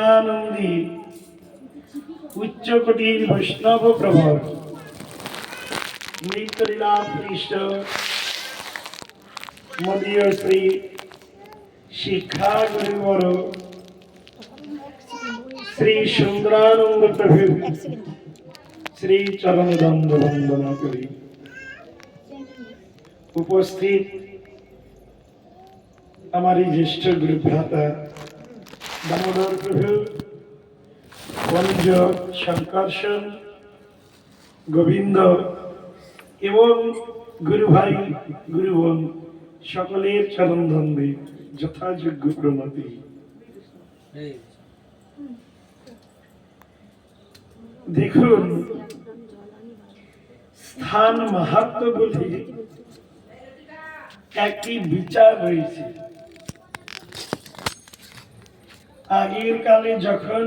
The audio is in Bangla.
আনন্দী উচ্চকোটির বৈষ্ণব প্রভর নৃত্যলীলা পৃষ্ঠ মদীয় শ্রী শিক্ষা গুরুবর শ্রী সুন্দরানন্দ প্রভু শ্রী চরণ দণ্ড বন্দনা করি। উপস্থিত আমার এই জ্যেষ্ঠ গুরু ভ্রাতা দামোদর প্রভু, বঞ্জ, শঙ্কর্ষণ, গোবিন্দ এবং গুরু ভাই গুরু বোন সকলের চরণ ধন্দে যথাযোগ্য প্রণতি। দেখুন, স্থান মাহাত্ম্য বলে একটি বিচার রয়েছে। আগের কালে যখন